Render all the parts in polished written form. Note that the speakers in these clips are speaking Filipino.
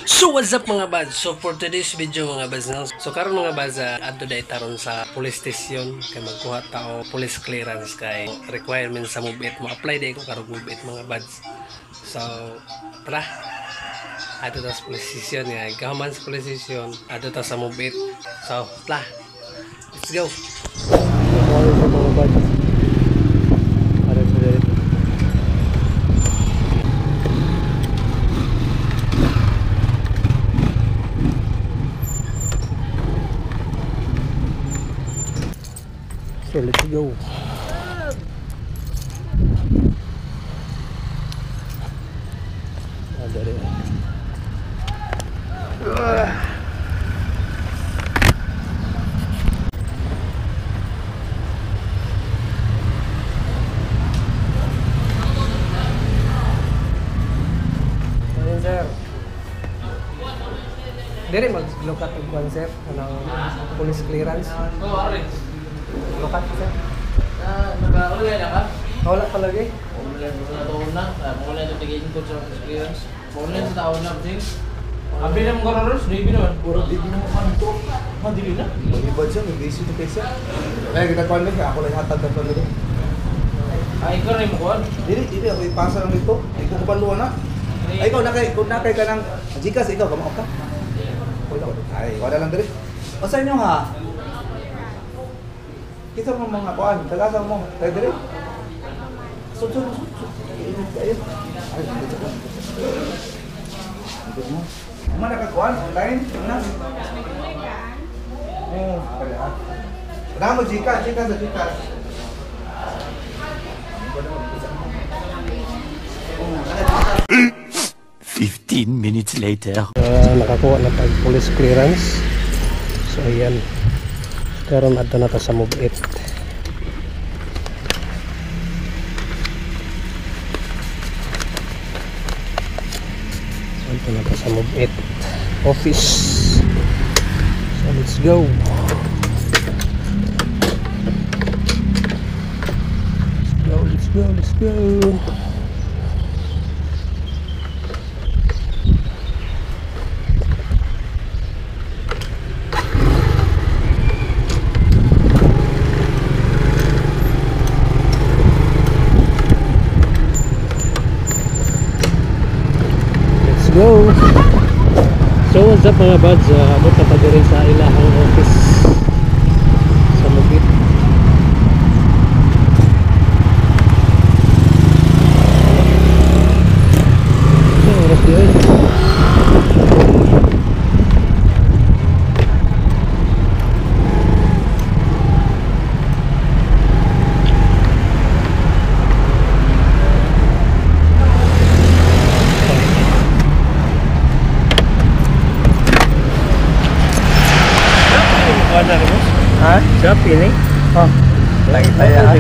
So what's up mga bads? So for today's video mga bads no? So karon mga bads adto day taron sa police station kay magkuha tao police clearance kay requirement sa MOVEit mo apply day ko karong MOVEit mga bads. So tara adto ta sa police station nga gaman sa police station adto ta sa MOVEit. So tara let's go. Mga bads so let's go. Sir. Dere mag-lokat og kwan sir kanang police clearance. Lokat sir. Nag-online na ka? Wala pa lagi. Online sa taon na. Online sa tigil ko sa clearance. Online sa taon na, Bing. Abi na mga karoros, David naman. Puro David na mukha nito. Madili na. Mag-ibad siya, mag-basic to case siya. Kaya kita kuhan lang, ako lang hatag na kuhan lang. Ay, ikaw rin mo kuhan. Dili, ako ipasa lang nito. Ay, kukupanluan na. Ay, ikaw nakay ka ng Gcash, ikaw, kamaok ka. Ay, ikaw na lang dili. O sa inyo ha? Kita mo mga kuhan, tagasang mo. Tayo dili. Sud. Init kayo. Ay, dito ka. Dito mo. Ang mga nakakuhan, online, ano? Kaya ha. Wala mo Gcash sa Gcash. 15 minutes later. Nakakuha na tag police clearance. So ayan. Karon adto na ta sa MOVEit. Adto na ta sa MOVEit office. So let's go. Let's go. Go. So what's up mga buds, abot na pa rin sa ilahang office sa MOVEit. So oras din Ha? siya piling Oh. Lagi tayo ha?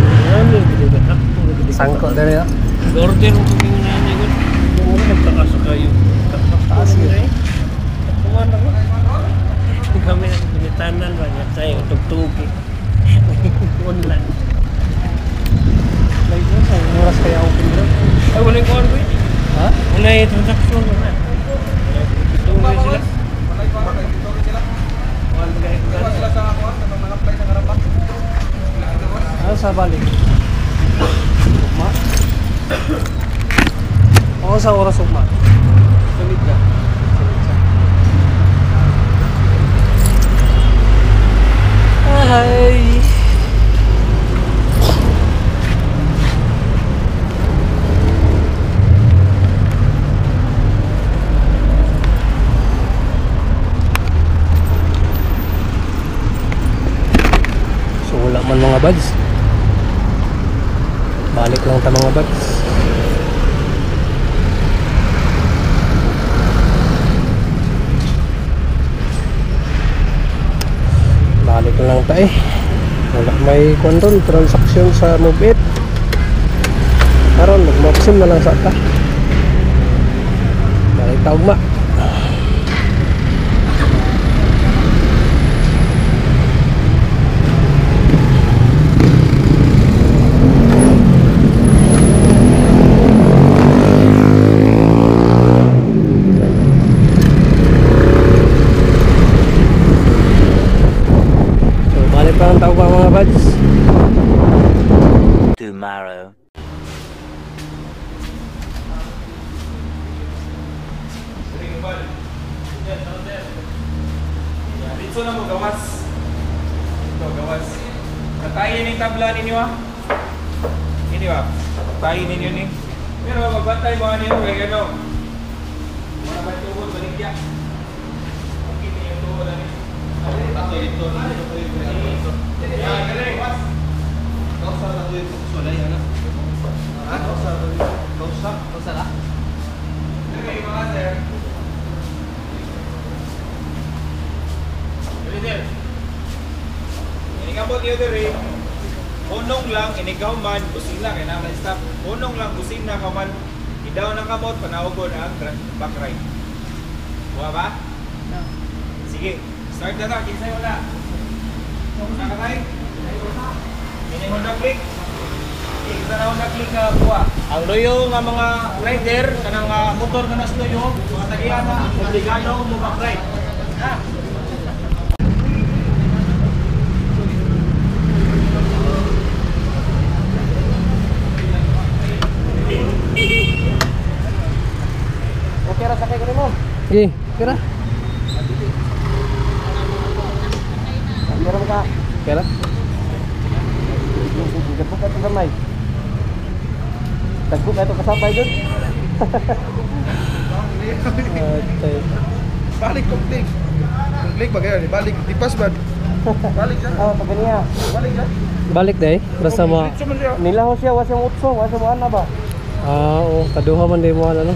Sangkot dari ya? order mo kung nanay ko kung nagtakas kayo Taas yun. kumana ko kami na pinitanan ba niya tayo tugtugi online Lagi ko sa oras kaya ako pinro. ay wala yung order Ha? wala yung transaction na tugtugi sila Ano sa balik? Ugma? Oo sa oras ugma. Sulit ka. Ay. so wala man mga buds balik lang ta mga buds balik lang ta wala may control transaction sa MOVEit karon mag-maxim na lang sa ta balik ta ugma. Utso na mo, gawas. Ito, gawas. Natayin yung tabla ninyo ha. Ini ba? Tayin ninyo ni. Pero magbantay mga ninyo kay ano. Mga ba tuhod, baligya. Okay, ninyo tuhod na ni. Ito. Yan, galing. Kausa na ito yung sulay, ano? Ha? Kausa na? Okay, mga sir. Sir. Inigabot niyo diri. Unong lang inigaw man kusina kay na stop. Unong lang kusina ka man idaw ng kamot panawgon ang back right. Buha ba? No. Sige, start na ta kinsay wala. Una ka kay. Ini Honda Click. Isa na Honda Click ka buha. Ang loyo nga mga rider kanang motor kanas loyo, mga tagiya na obligado mo back right. Ha? Okay ra sakay ko nimo. Sige, kira. Meron ka. Kira. Gapok ka sa may. Tagpo ka ito kasabay dun. Balik kong Klik ba kayo? Balik. Dipas ba? Balik siya. Oh, taga niya. Balik siya. Balik day, basta mo. Nilaho siya wasa mo utso, wasa mo ana ba? Oo, kaduha man day mo ano.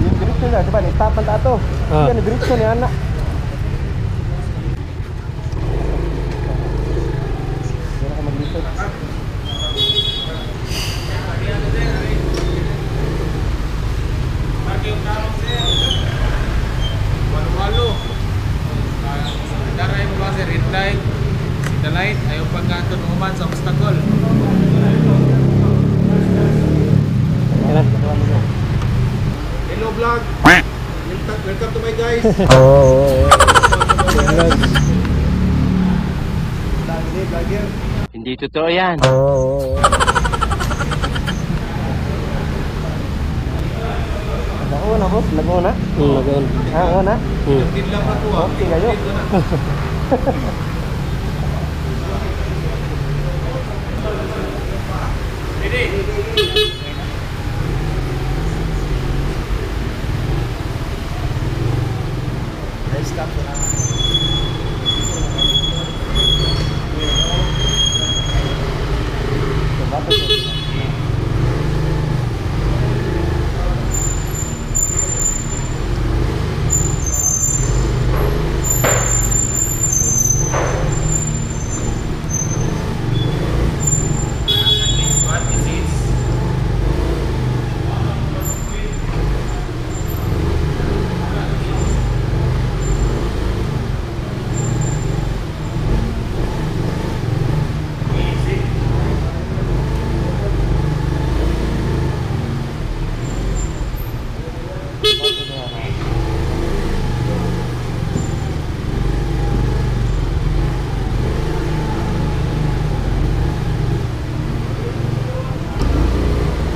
Yung diretso na, diba? Nagtapan ta ato. Yan, diretso ni ana. Yan ako maglisod. Walo-walo. Daray mo ba si red light? The light ayaw pagkatun uman sa obstacle. Kira. Hello vlog. Welcome to my guys. Vlogger. Hindi totoo yan. Naguna, boss. Naguna. Nag-on. Naguna. Din lang ako ah. Okay kayo. Stop ko na.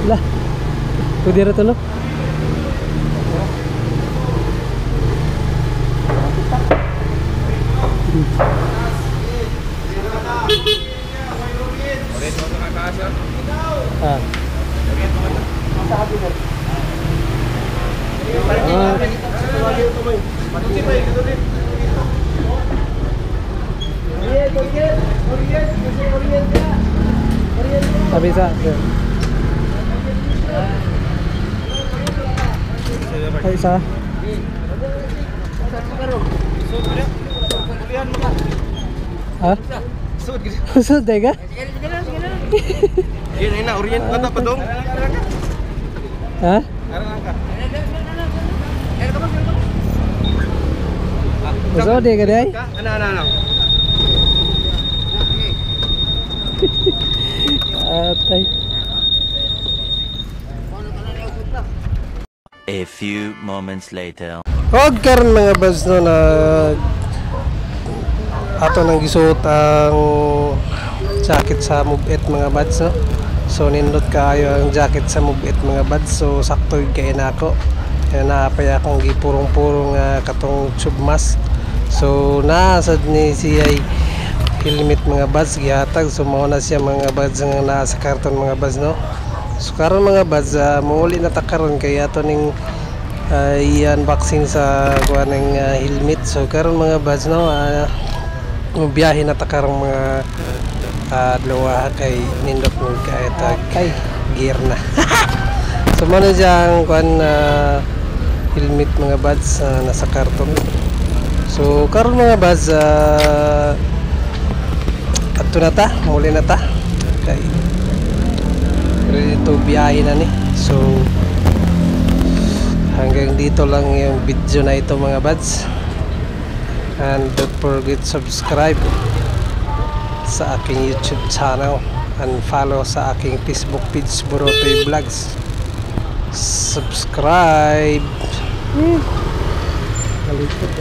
Lah. Pwede ra to no? Ulit mo na kaasa. Ah. Sabi sa. Ay isa. Ha? Sud dai ka? Yan na orient ka ta pa dong. Ha? Sud dai ka dai? Ano. Atay. A few moments later. Og karon mga bas no na ato nang gisuot ang jacket sa Move-It mga buds no. So nindot kaayo ang jacket sa Move-It mga buds. So sakto kay nako. Naapay akong gipurong-purong katong tube mask. So naasad ni siya helmet mga buds gihatag, so mao na siya mga buds nga naa sa karton mga buds no. So karon mga buds muuli na ta karon kay ato ning i-unboxing sa kuha ng helmet. So karon mga buds no, biyahe na ta karong mga dalawa kay nindot mo kay gear na. So mano diyang kuan helmet mga buds nasa karton. So karon mga buds adto na ta, muli na ta kay ready to biyahe na ni. So hanggang dito lang yung video na ito mga buds, and don't forget subscribe sa aking YouTube channel and follow sa aking Facebook page Burotoy Vlogs. Subscribe. Nalikod